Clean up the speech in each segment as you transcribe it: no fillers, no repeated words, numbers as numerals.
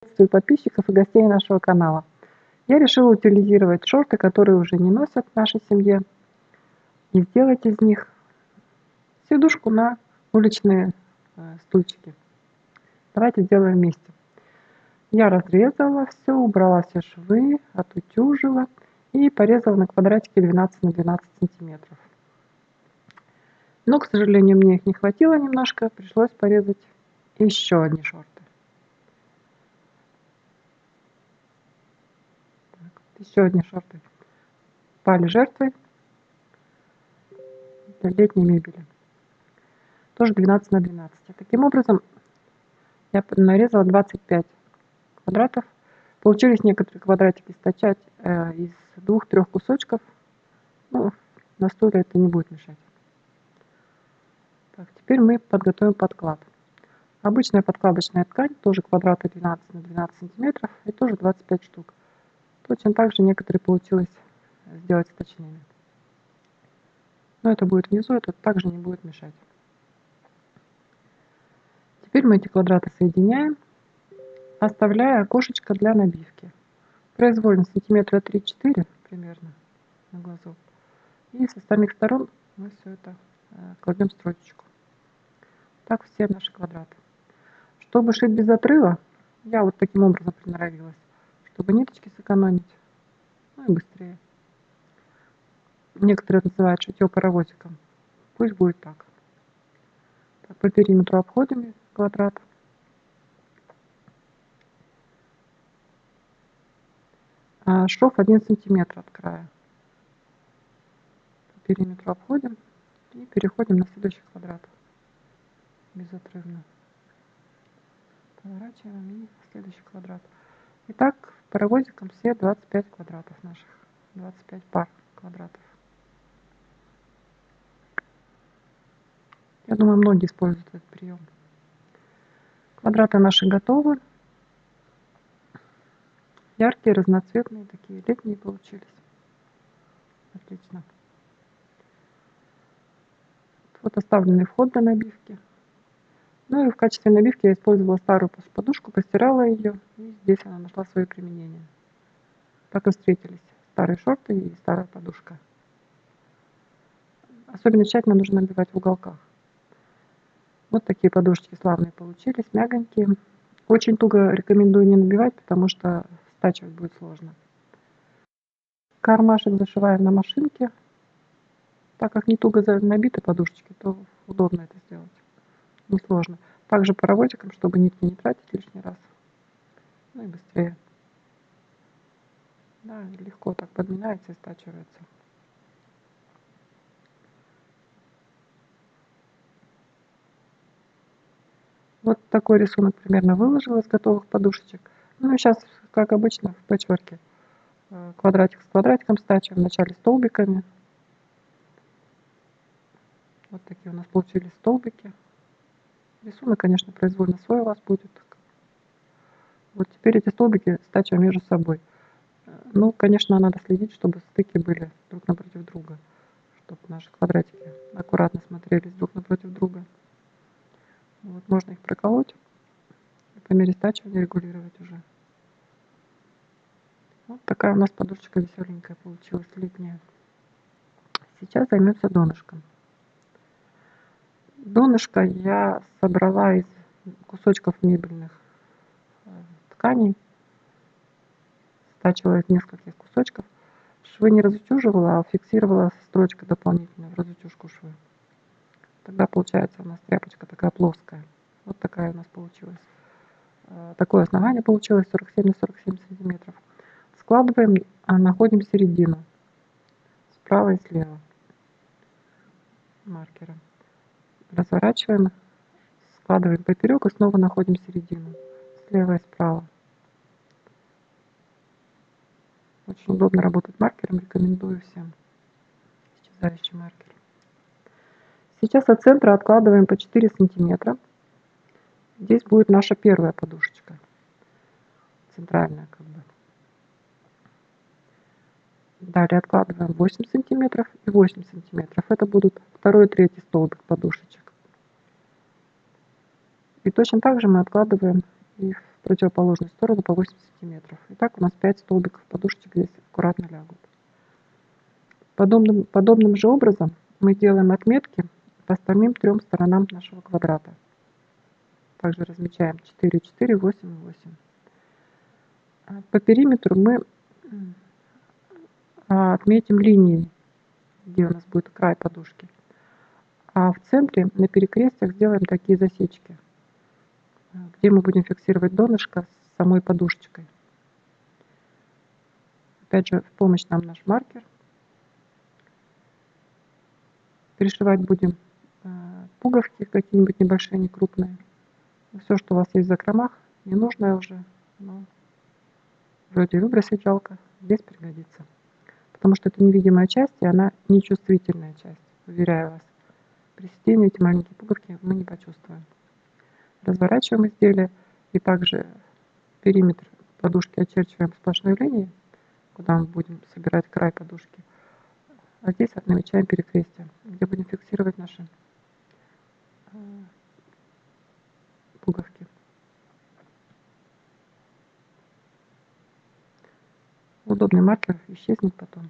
Приветствую подписчиков и гостей нашего канала. Я решила утилизировать шорты, которые уже не носят в нашей семье, и сделать из них сидушку на уличные стульчики. Давайте сделаем вместе. Я разрезала все, убрала все швы, отутюжила и порезала на квадратики 12 на 12 сантиметров. Но, к сожалению, мне их не хватило немножко, пришлось порезать еще одни шорты. Еще одни шорты пали жертвой для летней мебели. Тоже 12 на 12. Таким образом, я нарезала 25 квадратов. Получились некоторые квадратики стачать из 2-3 кусочков. Ну, на стуле это не будет мешать. Так, теперь мы подготовим подклад. Обычная подкладочная ткань, тоже квадраты 12 на 12 сантиметров и тоже 25 штук. Точно так же некоторые получилось сделать сточными. Но это будет внизу, это также не будет мешать. Теперь мы эти квадраты соединяем, оставляя окошечко для набивки. Произвольно сантиметра 3-4 примерно на глазу. И с остальных сторон мы все это кладем строчечку. Так все наши квадраты. Чтобы шить без отрыва, я вот таким образом приноровилась, чтобы ниточки сэкономить, ну и быстрее. Некоторые называют шитье паровозиком. Пусть будет так. Так, по периметру обходим квадрат. Шов 1 сантиметр от края. По периметру обходим и переходим на следующий квадрат. Безотрывно. Поворачиваем и следующий квадрат. Итак, паровозиком все 25 квадратов наших. 25 пар квадратов. Я думаю, многие используют этот прием. Квадраты наши готовы. Яркие, разноцветные, такие летние получились. Отлично. Вот оставленный вход для набивки. Ну и в качестве набивки я использовала старую подушку, постирала ее, и здесь она нашла свое применение. Так и встретились старые шорты и старая подушка. Особенно тщательно нужно набивать в уголках. Вот такие подушечки славные получились, мягонькие. Очень туго рекомендую не набивать, потому что стачивать будет сложно. Кармашек зашиваем на машинке. Так как не туго набиты подушечки, то удобно это сделать. Несложно. Также паровозиком, чтобы нитки не тратить лишний раз. Ну и быстрее. Да, легко так подминается и стачивается. Вот такой рисунок примерно выложила из готовых подушечек. Ну и сейчас, как обычно, в пэтчворке. Квадратик с квадратиком стачиваем. Вначале столбиками. Вот такие у нас получились столбики. Рисунок, конечно, произвольно свой у вас будет. Вот теперь эти столбики стачиваем между собой. Ну, конечно, надо следить, чтобы стыки были друг напротив друга. Чтобы наши квадратики аккуратно смотрелись друг напротив друга. Вот, можно их проколоть и по мере стачивания регулировать уже. Вот такая у нас подушечка веселенькая получилась, летняя. Сейчас займемся донышком. Донышко я собрала из кусочков мебельных тканей. Стачивала из нескольких кусочков. Швы не разутюживала, а фиксировала строчкой дополнительно в разутюжку швы. Тогда получается у нас тряпочка такая плоская. Вот такая у нас получилась. Такое основание получилось 47 на 47 сантиметров. Складываем, находим середину. Справа и слева. Маркером. Разворачиваем, складываем поперек и снова находим середину. Слева и справа. Очень удобно работать маркером, рекомендую всем. Исчезающий маркер. Сейчас от центра откладываем по 4 сантиметра. Здесь будет наша первая подушечка. Центральная как бы. Далее откладываем 8 сантиметров и 8 сантиметров. Это будут второй и третий столбик подушечек. И точно так же мы откладываем и противоположную сторону по 8 сантиметров. Итак, у нас 5 столбиков подушечек здесь аккуратно лягут. Подобным же образом мы делаем отметки по остальным 3 сторонам нашего квадрата. Также размечаем 4, 4, 8, 8. По периметру мы отметим линии, где у нас будет край подушки. А в центре на перекрестиях сделаем такие засечки, где мы будем фиксировать донышко с самой подушечкой. Опять же, в помощь нам наш маркер. Пришивать будем пуговки какие-нибудь небольшие, не крупные. Все, что у вас есть в закромах, ненужное уже, но вроде выбросить жалко, здесь пригодится. Потому что это невидимая часть, и она нечувствительная часть, уверяю вас. При сидении эти маленькие пуговки мы не почувствуем. Разворачиваем изделие и также периметр подушки очерчиваем сплошной линией, куда мы будем собирать край подушки. А здесь намечаем перекрестие, где будем фиксировать наши пуговки. Удобный маркер исчезнет потом.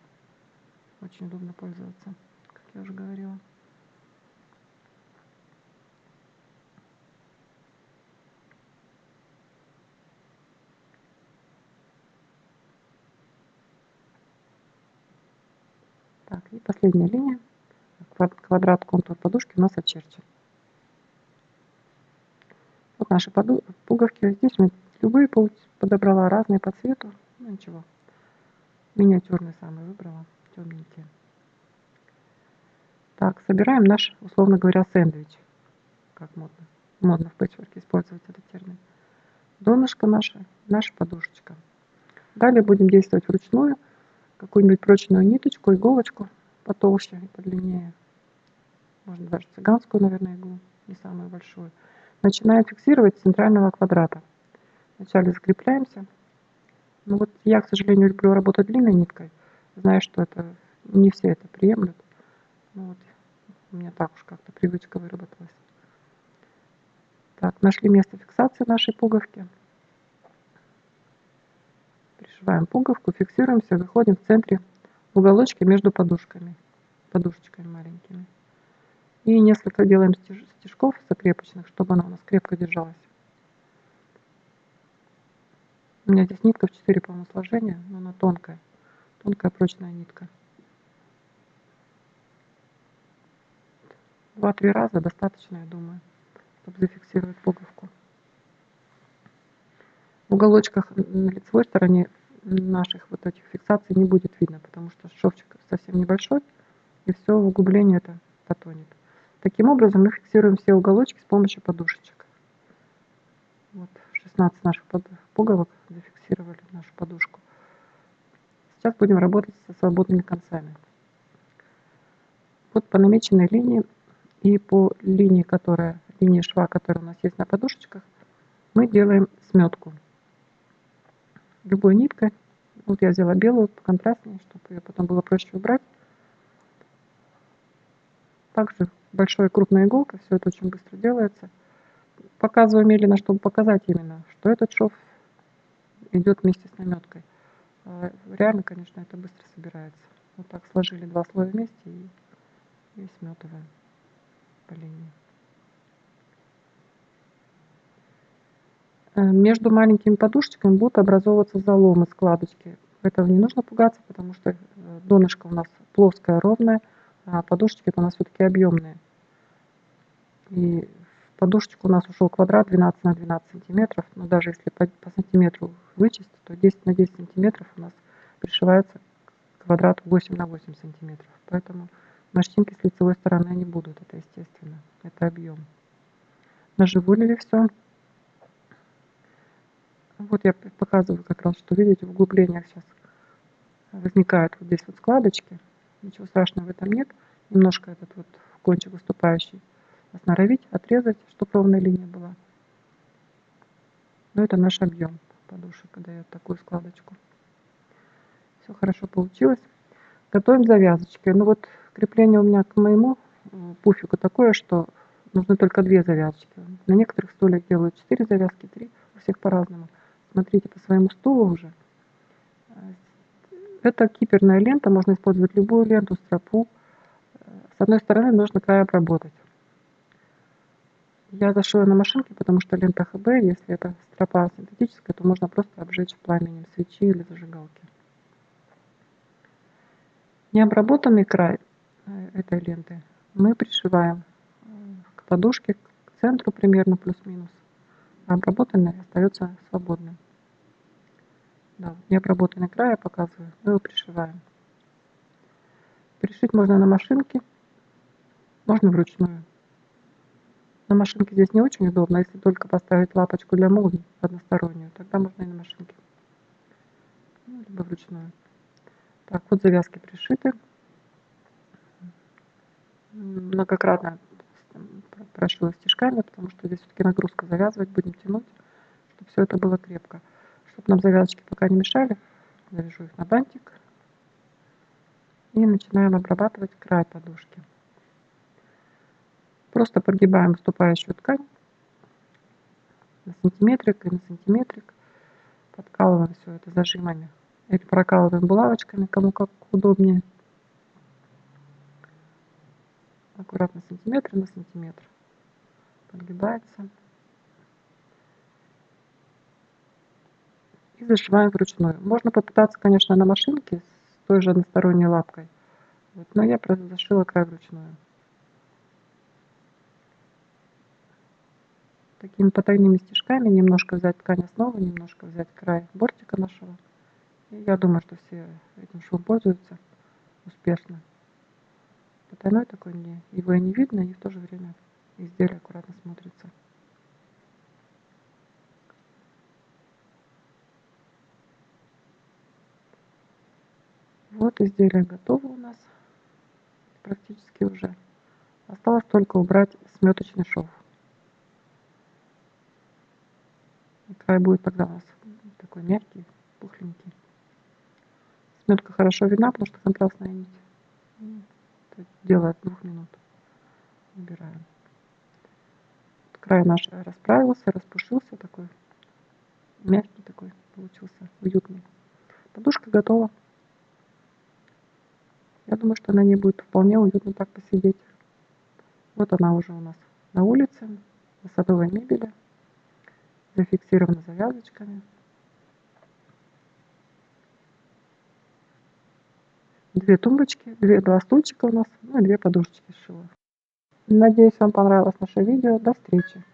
Очень удобно пользоваться, как я уже говорила. Так, и последняя линия. Квадрат контур подушки у нас очерчен. Вот наши пуговки. Здесь мы любые подобрала, разные по цвету. Ну ничего. Миниатюрные самые выбрала, темненькие. Так, собираем наш, условно говоря, сэндвич. Как модно. Модно в пэтчворке использовать этот термин. Донышко наше, наша подушечка. Далее будем действовать вручную. Какую-нибудь прочную ниточку, иголочку потолще и подлиннее. Можно даже цыганскую, наверное, иглу, не самую большую. Начинаем фиксировать с центрального квадрата. Вначале закрепляемся. Ну вот я, к сожалению, люблю работать длинной ниткой. Знаю, что это не все это приемлют. Но вот у меня так уж как-то привычка выработалась. Так, нашли место фиксации нашей пуговки. Пришиваем пуговку, фиксируемся, выходим в центре уголочки между подушками, подушечками маленькими. И несколько делаем стежков закрепочных, чтобы она у нас крепко держалась. У меня здесь нитка в 4, по-моему, сложения, но она тонкая. Тонкая прочная нитка. 2-3 раза достаточно, я думаю, чтобы зафиксировать пуговку. В уголочках на лицевой стороне наших вот этих фиксаций не будет видно, потому что шовчик совсем небольшой, и все углубление это потонет. Таким образом мы фиксируем все уголочки с помощью подушечек. Вот 16 наших пуговок зафиксировали нашу подушку. Сейчас будем работать со свободными концами. Вот по намеченной линии и по линии шва, которая у нас есть на подушечках, мы делаем сметку. Любой ниткой. Вот я взяла белую, контрастнее, чтобы ее потом было проще убрать. Также большой и крупной иголкой, все это очень быстро делается. Показываю медленно, чтобы показать именно, что этот шов идет вместе с наметкой. Реально, конечно, это быстро собирается. Вот так сложили 2 слоя вместе и сметываем по линии. Между маленькими подушечками будут образовываться заломы, складочки. Этого не нужно пугаться, потому что донышко у нас плоское, ровное, а подушечки у нас все-таки объемные. И в подушечку у нас ушел квадрат 12 на 12 сантиметров. Но даже если по сантиметру вычесть, то 10 на 10 сантиметров у нас пришивается квадрат 8 на 8 сантиметров. Поэтому морщинки с лицевой стороны не будут, это естественно, это объем. Наживулили все. Вот я показываю как раз, что видите, в углублениях сейчас возникают вот здесь вот складочки. Ничего страшного в этом нет. Немножко этот вот кончик выступающий осноровить, отрезать, чтобы ровная линия была. Но это наш объем подушек, дает такую складочку. Все хорошо получилось. Готовим завязочки. Ну вот крепление у меня к моему пуфику такое, что нужны только 2 завязочки. На некоторых стульях делают 4 завязки, 3, у всех по-разному. посмотрите по своему стулу уже. Это киперная лента, можно использовать любую ленту, стропу. С одной стороны нужно край обработать. Я зашила на машинке, потому что лента ХБ, если это стропа синтетическая, то можно просто обжечь пламенем свечи или зажигалки. Необработанный край этой ленты мы пришиваем к подушке, к центру примерно плюс-минус, а обработанный остается свободным. Да, необработанный край я показываю, мы его пришиваем. Пришить можно на машинке, можно вручную. На машинке здесь не очень удобно, если только поставить лапочку для молнии одностороннюю, тогда можно и на машинке. Ну, либо вручную. Так, вот завязки пришиты. Многократно прошила стежками, потому что здесь все-таки нагрузка, завязывать будем, тянуть, чтобы все это было крепко. Чтобы нам завязочки пока не мешали, завяжу их на бантик и начинаем обрабатывать край подушки. Просто прогибаем выступающую ткань на сантиметрик и на сантиметрик, подкалываем все это зажимами или прокалываем булавочками, кому как удобнее. Аккуратно сантиметр на сантиметр подгибается. И зашиваем вручную. Можно попытаться, конечно, на машинке с той же односторонней лапкой, вот, но я просто зашила край вручную. Такими потайными стежками немножко взять ткань основы, немножко взять край бортика нашего. И я думаю, что все этим швом пользуются успешно. Потайной такой, его и не видно, и в то же время изделие аккуратно смотрится. Вот изделие готово у нас практически уже. Осталось только убрать сметочный шов. И край будет тогда у нас такой мягкий, пухленький. Сметка хорошо видна, потому что контрастная нить. Это дело от 2 минут. Убираем. Край наш расправился, распушился, такой мягкий такой получился, уютный. Подушка готова. Я думаю, что на ней будет вполне уютно так посидеть. Вот она уже у нас на улице, на садовой мебели, зафиксирована завязочками. 2 тумбочки, 2 стульчика у нас, ну и 2 подушечки сшила. Надеюсь, вам понравилось наше видео. До встречи!